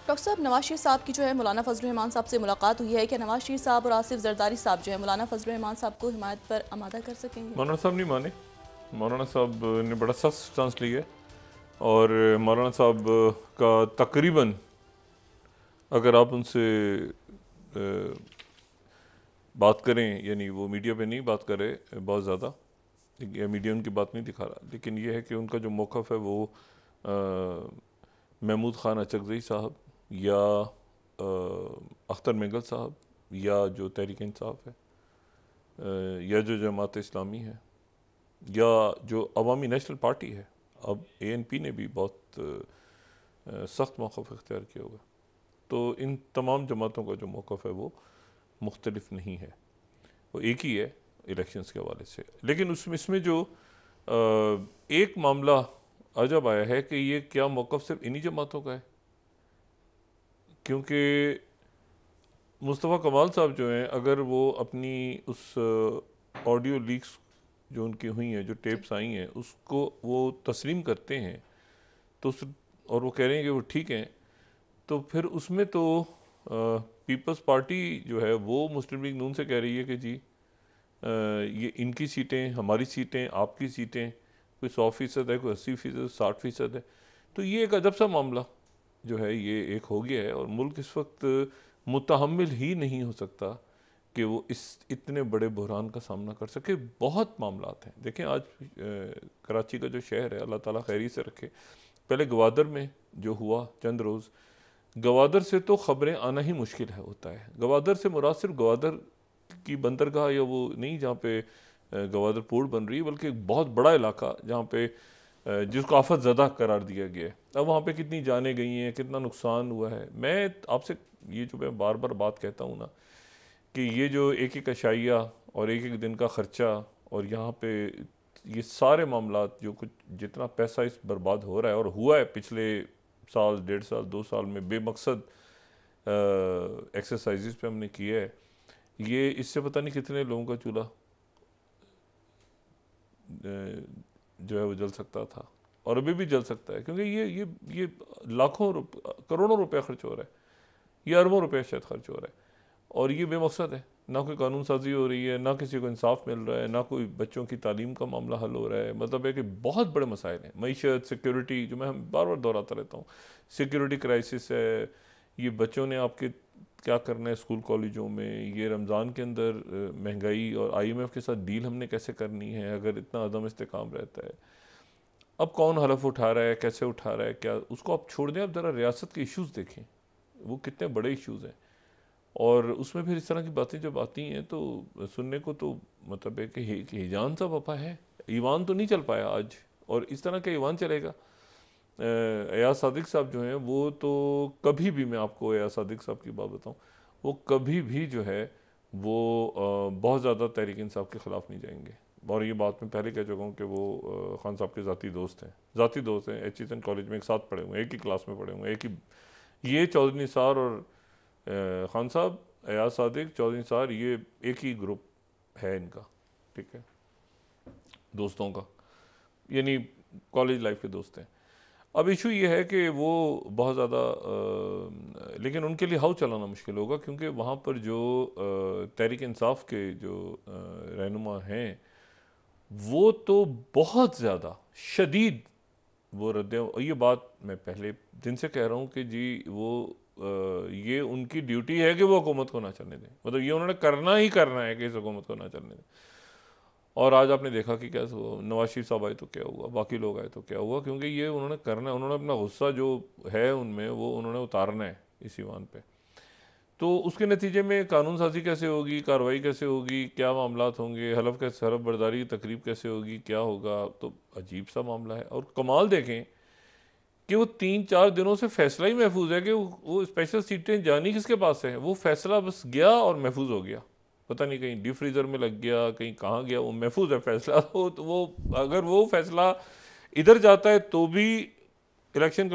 Doctor साहब, नवाज शरीफ साहब की जो है मौलाना फजल रहमान साहब से मुलाकात हुई है। क्या नवाज शरीफ साहब और आसिफ जरदारी साहब जो है मौलाना फजल रहमान साहब को हिमायत पर आमादा कर सकेंगे? मौलाना साहब नहीं माने। मौलाना साहब ने बड़ा सख्त स्टांस लिया है और मौलाना साहब का तकरीबन, अगर आप उनसे बात करें, यानी वो मीडिया पे नहीं बात करे बहुत ज़्यादा, या मीडिया उनकी बात नहीं दिखा रहा, लेकिन ये है कि उनका जो मौक़िफ़ है वो महमूद ख़ान अचकज़ई साहब या अख्तर मेंगल साहब या जो तहरीक इंसाफ है या जो जमात इस्लामी है या जो अवामी नेशनल पार्टी है, अब ANP ने भी बहुत सख्त मौक़िफ़ इख्तियार किया होगा। तो इन तमाम जमातों का जो मौक़िफ़ है वो मुख्तलिफ नहीं है, वो एक ही है इलेक्शंस के हवाले से। लेकिन उसमें इसमें जो एक मामला अजब आया है कि ये क्या मौक़िफ़ सिर्फ इन्हीं जमातों का है, क्योंकि मुस्तफ़ा कमाल साहब जो हैं, अगर वो अपनी उस ऑडियो लीक्स जो उनकी हुई हैं, जो टेप्स आई हैं, उसको वो तस्लीम करते हैं तो और वो कह रहे हैं कि वो ठीक हैं, तो फिर उसमें तो पीपल्स पार्टी जो है वो मुस्लिम लीग नून से कह रही है कि जी ये इनकी सीटें, हमारी सीटें, आपकी सीटें, कोई 100% है, कोई 80%, 60% है। तो ये एक अजब सा मामला जो है ये एक हो गया है और मुल्क इस वक्त मुतहम्मिल ही नहीं हो सकता कि वो इस इतने बड़े बहरान का सामना कर सके। बहुत मामलात हैं। देखें आज कराची का जो शहर है, अल्लाह ताला खैरी से रखे, पहले गवादर में जो हुआ चंद रोज़, गवादर से तो ख़बरें आना ही मुश्किल है होता है। गवादर से मुराद सिर्फ गवादर की बंदरगाह या वो नहीं जहाँ पे गवादर पोर्ट बन रही है, बल्कि एक बहुत बड़ा इलाका जहाँ पे जिसको आफत ज़दा करार दिया गया है। अब वहाँ पे कितनी जानें गई हैं, कितना नुकसान हुआ है। मैं आपसे ये जो मैं बार बार बात कहता हूँ ना कि ये जो एक एक अशाइया और एक एक दिन का ख़र्चा और यहाँ पे ये सारे मामलात जो कुछ जितना पैसा इस बर्बाद हो रहा है और हुआ है पिछले साल, 1.5 साल, 2 साल में बेमकसद एक्सरसाइजेस पे हमने किया है, ये इससे पता नहीं कितने लोगों का चूल्हा जो है वो जल सकता था और अभी भी जल सकता है, क्योंकि ये लाखों करोड़ों रुपया खर्च हो रहा है, ये अरबों रुपया शायद खर्च हो रहा है और ये बेमकसद है। ना कोई कानून साजी हो रही है, ना किसी को इंसाफ मिल रहा है, ना कोई बच्चों की तालीम का मामला हल हो रहा है। मतलब है कि बहुत बड़े मसाइल हैं, मईशत, सिक्योरिटी, जो मैं बार बार दोहराता रहता हूँ, सिक्योरिटी क्राइसिस है। ये बच्चों ने आपके क्या करना है स्कूल कॉलेजों में, ये रमज़ान के अंदर महंगाई और IMF के साथ डील हमने कैसे करनी है अगर इतना अदम इस्तेकाम रहता है। अब कौन हलफ उठा रहा है, कैसे उठा रहा है, क्या, उसको आप छोड़ दें, आप ज़रा रियासत के इश्यूज़ देखें, वो कितने बड़े इश्यूज़ हैं। और उसमें फिर इस तरह की बातें जब आती हैं तो सुनने को तो मतलब है कि हिजान सा पापा है, ईवान तो नहीं चल पाया आज, और इस तरह का ईवान चलेगा। एयाज सादिक साहब जो हैं वो तो कभी भी, मैं आपको एयाज सादिक साहब की बात बताऊं, वो कभी भी जो है वो बहुत ज़्यादा तहरीक इंसाफ के ख़िलाफ़ नहीं जाएंगे। और ये बात मैं पहले कह चुका हूँ कि वो खान साहब के ज़ाती दोस्त हैं, HSN कॉलेज में एक साथ पढ़े हुए हैं, एक ही क्लास में पढ़े हुए हैं, एक ही, ये चौधरी निसार और खान साहब, एयाज सादिक, चौधरी निसार, ये एक ही ग्रुप है इनका, ठीक है, दोस्तों का, यानी कॉलेज लाइफ के दोस्त हैं। अब इशू ये है कि वो बहुत ज़्यादा, लेकिन उनके लिए हाउ चलाना मुश्किल होगा, क्योंकि वहाँ पर जो तहरीक इंसाफ के जो रहनुमा हैं वो तो बहुत ज़्यादा शदीद वो रद्द, ये बात मैं पहले दिन से कह रहा हूँ कि जी वो ये उनकी ड्यूटी है कि वो हुकूमत को ना चलने दें, मतलब ये उन्होंने करना ही करना है कि इस हुकूमत को ना चलने दें। और आज आपने देखा कि क्या नवाज शरीफ साहब आए तो क्या हुआ, बाकी लोग आए तो क्या हुआ, क्योंकि ये उन्होंने करना है, उन्होंने अपना गुस्सा जो है उनमें वो उन्होंने उतारना है इस ईवान पे। तो उसके नतीजे में कानून साजी कैसे होगी, कार्रवाई कैसे होगी, क्या मामलात होंगे, हलफ बर्दारी की तकरीब कैसे होगी, क्या होगा, तो अजीब सा मामला है। और कमाल देखें कि वो 3-4 दिनों से फैसला ही महफूज है कि वो स्पेशल सीटें जानी किसके पास है, वो फैसला बस गया और महफूज हो गया, पता नहीं कहीं डीप फ्रीजर में लग गया, कहीं कहाँ गया, वो महफूज है फैसला। तो वो अगर वो फैसला इधर जाता है तो भी इलेक्शन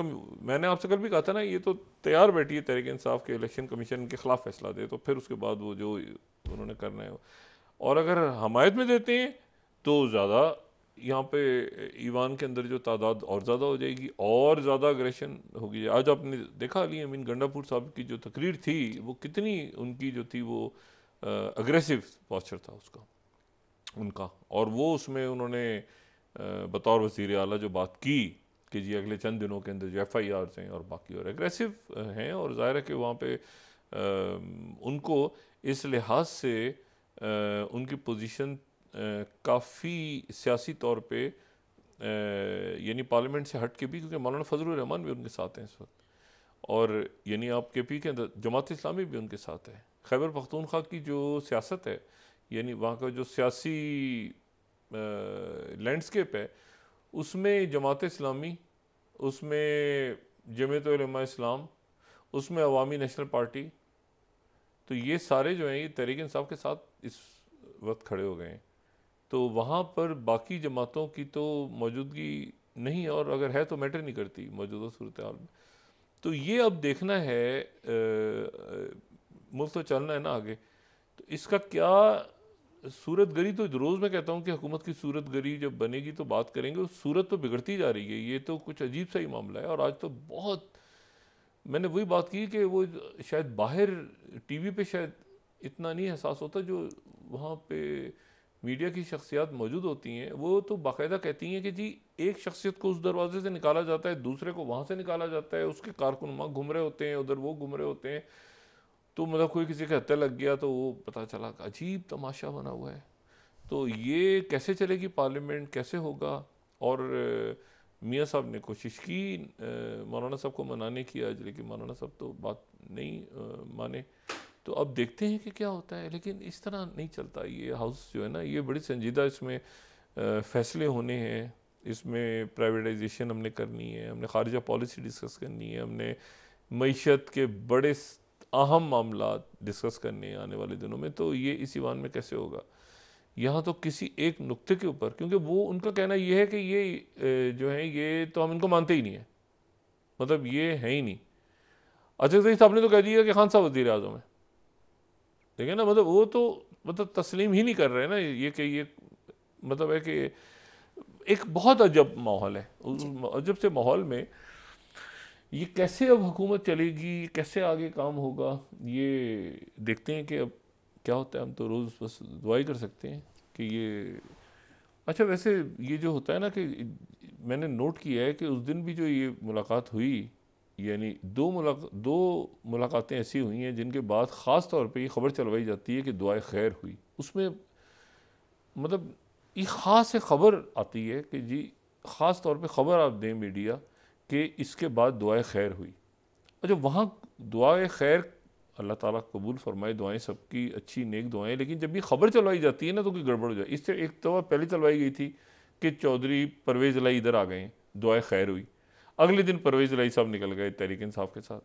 मैंने आपसे कल भी कहा था ना, ये तो तैयार बैठी है तहरीक इंसाफ के इलेक्शन कमीशन के खिलाफ फैसला दे, तो फिर उसके बाद वो जो उन्होंने करना है, और अगर हमायत में देते हैं तो ज़्यादा यहाँ पे ईवान के अंदर जो तादाद और ज़्यादा हो जाएगी और ज़्यादा अग्रेशन होगी। आज आपने देखा अली अमीन गंडापुर साहब की जो तकरीर थी वो कितनी उनकी जो थी वो अग्रेसिव पॉस्चर था उसका उनका, और वो उसमें उन्होंने बतौर वज़ीर आला जो बात की कि जी अगले चंद दिनों के अंदर जो FIRs हैं और बाकी और एग्रेसिव हैं, और ज़ाहिर है कि वहाँ पे उनको इस लिहाज से उनकी पोजीशन काफ़ी सियासी तौर पे यानी पार्लियामेंट से हट के भी, क्योंकि मौलाना फजलुर रहमान भी उनके साथ हैं इस वक्त, और यानी आप KP के अंदर जमात इस्लामी भी उनके साथ है। खैबर पख्तूनख्वा की जो सियासत है, यानी वहाँ का जो सियासी लैंडस्केप है, उसमें जमात इस्लामी, उसमें जमीयत उलमा इस्लाम, उसमें अवामी नेशनल पार्टी, तो ये सारे जो हैं ये तहरीक इंसाफ के साथ इस वक्त खड़े हो गए हैं। तो वहाँ पर बाकी जमातों की तो मौजूदगी नहीं है, और अगर है तो मैटर नहीं करती मौजूदा सूरत हाल में। तो ये अब देखना है, मुल्क तो चलना है ना आगे, तो इसका क्या सूरत गरी, तो रोज़ मैं कहता हूँ कि हुकूमत की सूरत गरी जब बनेगी तो बात करेंगे। उस सूरत तो बिगड़ती जा रही है, ये तो कुछ अजीब सा ही मामला है। और आज तो बहुत, मैंने वही बात की कि वो शायद बाहर TV पे शायद इतना नहीं एहसास होता, जो वहाँ पे मीडिया की शख्सियात मौजूद होती हैं वो तो बाकायदा कहती हैं कि जी एक शख्सियत को उस दरवाजे से निकाला जाता है, दूसरे को वहाँ से निकाला जाता है, उसके कारकुन वहाँ घूम रहे होते हैं, उधर वो घूम रहे होते हैं, तो मतलब कोई किसी के हत्या लग गया तो वो पता चला, अजीब तमाशा बना हुआ है। तो ये कैसे चलेगी पार्लियामेंट, कैसे होगा? और मियाँ साहब ने कोशिश की मौलाना साहब को मनाने की आज, लेकिन मौलाना साहब तो बात नहीं माने। तो अब देखते हैं कि क्या होता है, लेकिन इस तरह नहीं चलता ये हाउस जो है ना, ये बड़ी संजीदा इसमें फ़ैसले होने हैं, इसमें प्राइवेटाइजेशन हमने करनी है, हमने खारिजा पॉलिसी डिस्कस करनी है, हमने मईशत के बड़े अहम मामला डिस्कस करने हैं आने वाले दिनों में। तो ये इस ईवान में कैसे होगा? यहाँ तो किसी एक नुक्ते के ऊपर, क्योंकि वो उनका कहना ये है कि ये जो है ये तो हम इनको मानते ही नहीं है, मतलब ये है ही नहीं। अच्छा साहब ने तो कह दिया कि खान साहब वज़ीर आज़म है, ठीक है ना, मतलब वो तो मतलब तस्लीम ही नहीं कर रहे ना ये कि ये मतलब है कि एक बहुत अजब माहौल है। उस अजब से माहौल में ये कैसे अब हुकूमत चलेगी, कैसे आगे काम होगा, ये देखते हैं कि अब क्या होता है। हम तो रोज़ बस दुआ ही कर सकते हैं कि ये अच्छा। वैसे ये जो होता है ना कि मैंने नोट किया है कि उस दिन भी जो ये मुलाकात हुई, यानी दो मुलाकातें ऐसी हुई हैं जिनके बाद ख़ास तौर पे ये ख़बर चलवाई जाती है कि दुआए खैर हुई। उसमें मतलब ये ख़ास से ख़बर आती है कि जी ख़ास तौर पे ख़बर आप दें मीडिया कि इसके बाद दुआए खैर हुई। अच्छा, वहाँ दुआए खैर अल्लाह ताला कबूल फरमाए दुआएं सबकी, अच्छी नेक दुआएं, लेकिन जब ये ख़बर चलवाई जाती है ना तो कोई गड़बड़ हो जाए। इससे एक दफ़ा पहले चलवाई गई थी कि चौधरी परवेज़ लाई इधर आ गए, दुआए खैर हुई, अगले दिन परवेज़ लाई साहब निकल गए तहरीक इंसाफ के साथ।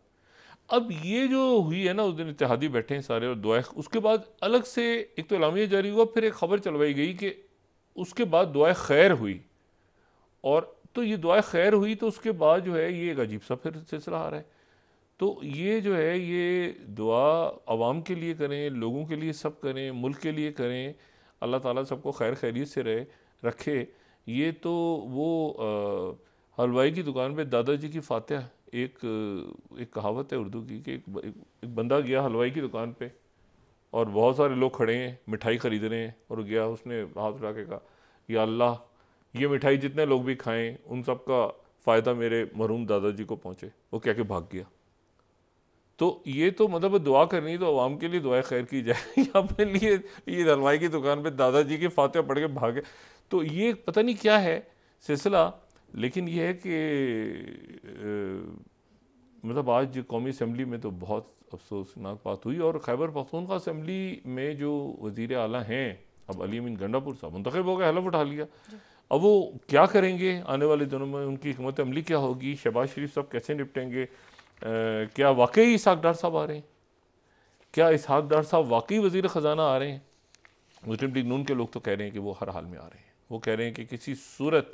अब ये जो हुई है ना, उस दिन इत्तेहादी बैठे हैं सारे और दुआ, उसके बाद अलग से एक तो एलामिया जारी हुआ, फिर एक ख़बर चलवाई गई कि उसके बाद दुआ खैर हुई। और तो ये दुआ खैर हुई तो उसके बाद जो है ये एक अजीब सा फिर सिलसिला आ रहा है। तो ये जो है ये दुआ आवाम के लिए करें, लोगों के लिए सब करें, मुल्क के लिए करें, अल्लाह ताला सबको खैर खैरियत से रखे। ये तो वो हलवाई की दुकान पे दादाजी की फातिहा, एक कहावत है उर्दू की कि एक बंदा गया हलवाई की दुकान पे और बहुत सारे लोग खड़े हैं मिठाई ख़रीद रहे हैं, और गया उसने हाथ उठा के कहा या अल्लाह ये मिठाई जितने लोग भी खाएं उन सब का फ़ायदा मेरे मरहूम दादाजी को पहुँचे। वो कह के भाग गया। तो ये तो मतलब दुआ करनी तो आवाम के लिए दुआ खैर की जाए अपने लिए ये हलवाई की दुकान पे दादाजी की फातिहा पढ़ के भागे। तो ये पता नहीं क्या है सिलसिला, लेकिन ये है कि मतलब आज कौमी असम्बली में तो बहुत अफसोसनाक बात हुई। और खैबर पख्तूनख्वा असम्बली में जो वज़ीर आला हैं अब अली अमीन गंडापुर साहब मुंतखब हो गए, हलफ उठा लिया। अब वो क्या करेंगे आने वाले दिनों में, उनकी हिकमत अमली क्या होगी, शहबाज शरीफ साहब कैसे निपटेंगे, क्या वाकई इसहाक डार साहब आ रहे हैं, क्या इसहाक डार साहब वाकई वज़ीर ख़जाना आ रहे हैं? मुस्लिम लीग नून के लोग तो कह रहे हैं कि वो हर हाल में आ रहे हैं। वो कह रहे हैं कि किसी सूरत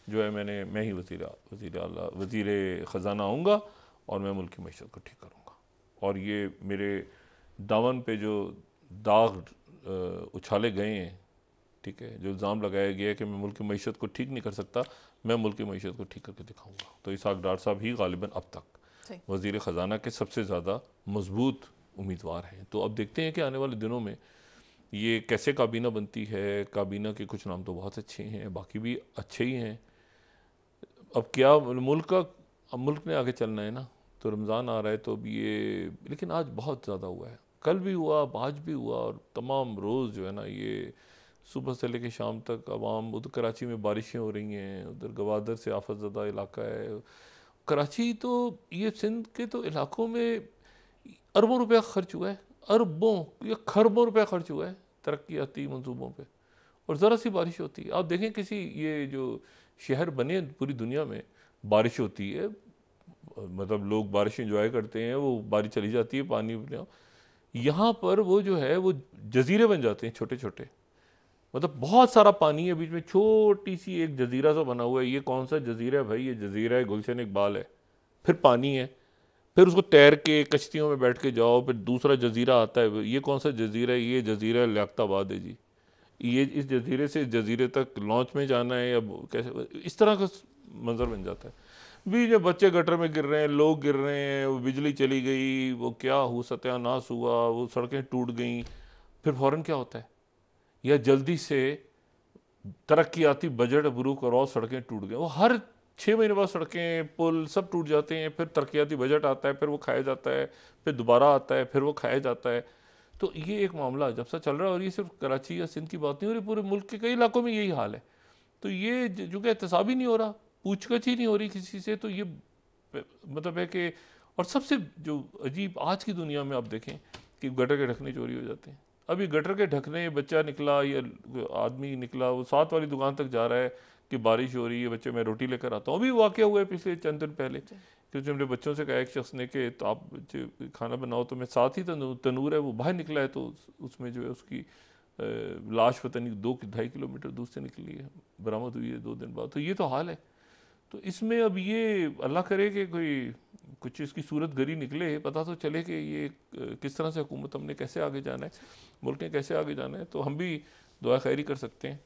जो है मैं ही वज़ीर ख़जाना आऊँगा और मैं मुल्क की मैशत को ठीक करूँगा। और ये मेरे दामन पे जो दाग उछाले गए हैं ठीक है, जो इल्ज़ाम लगाया गया है कि मैं मुल्क की मईशत को ठीक नहीं कर सकता, मैं मुल्क की मईशत को ठीक करके दिखाऊंगा। तो इसहाक डार साहब ही गालिबन अब तक वज़ीर ख़जाना के सबसे ज़्यादा मजबूत उम्मीदवार हैं। तो अब देखते हैं कि आने वाले दिनों में ये कैसे काबीना बनती है। काबीना के कुछ नाम तो बहुत अच्छे हैं, बाकी भी अच्छे ही हैं। अब क्या अब मुल्क ने आगे चलना है ना, तो रमज़ान आ रहा है तो अब ये, लेकिन आज बहुत ज़्यादा हुआ है, कल भी हुआ, आज भी हुआ, और तमाम रोज़ जो है ना, ये सुबह से लेकर शाम तक आवाम, उधर कराची में बारिशें हो रही हैं, उधर गवादर से आफत ज़दा इलाका है कराची, तो ये सिंध के तो इलाकों में अरबों रुपया खर्च हुआ है, अरबों या खरबों रुपया खर्च हुआ है तरक्याती मंसूबों पे, और ज़रा सी बारिश होती है। आप देखें किसी ये जो शहर बने पूरी दुनिया में, बारिश होती है, मतलब लोग बारिश इंजॉय करते हैं, वो बारिश चली जाती है, पानी यहाँ पर वो जो है वो जजीरे बन जाते हैं छोटे छोटे, मतलब बहुत सारा पानी है, बीच में छोटी सी एक जजीरा सा बना हुआ है। ये कौन सा जजीरा है भाई? ये जजीरा है गुलशन इकबाल है। फिर पानी है, फिर उसको तैर के कश्तियों में बैठ के जाओ, फिर दूसरा जजीरा आता है। ये कौन सा जजीरा है? ये जजीरा लियाकताबाद है जी। ये इस जजीरे से जजीरे तक लॉन्च में जाना है या कैसे, इस तरह का मंजर बन जाता है। बीच में बच्चे गटर में गिर रहे हैं, लोग गिर रहे हैं, वो बिजली चली गई, वो क्या हो सत्यानाश हुआ, वो सड़कें टूट गई। फिर फ़ौरन क्या होता है? या जल्दी से तरक्याती बजट अप्रूव कराओ, सड़कें टूट गई। वो हर 6 महीने बाद सड़कें पुल सब टूट जाते हैं, फिर तरक्याती बजट आता है, फिर वो खाया जाता है, फिर दोबारा आता है, फिर वो खाया जाता है। तो ये एक मामला जब से चल रहा है, और ये सिर्फ कराची या सिंध की बात नहीं हो रही, पूरे मुल्क के कई इलाकों में यही हाल है। तो ये जो कि एहतसाब ही नहीं हो रहा, पूछगछ ही नहीं हो रही किसी से, तो ये मतलब है कि, और सबसे जो अजीब आज की दुनिया में आप देखें कि गटर के ढकने चोरी हो जाते हैं। अभी गटर के ढकने, बच्चा निकला या आदमी निकला, वो साथ वाली दुकान तक जा रहा है कि बारिश हो रही है, बच्चे मैं रोटी लेकर आता हूँ। अभी वाक़या हुआ है पिछले चंद दिन पहले, क्योंकि हमने बच्चों से कहा एक शख्स ने कि तो आप बच्चे खाना बनाओ, तो मैं साथ ही तनूर है, वो बाहर निकला है, तो उसमें जो है उसकी लाश पता नहीं 2-2.5 किलोमीटर दूर से निकली है, बरामद हुई है 2 दिन बाद। तो ये तो हाल है। तो इसमें अब ये अल्लाह करे कि कोई कुछ इसकी सूरत गरी निकले, पता तो चले कि ये किस तरह से हुकूमत, हमने कैसे आगे जाना है, मुल्क ने कैसे आगे जाना है। तो हम भी दुआ खैरी कर सकते हैं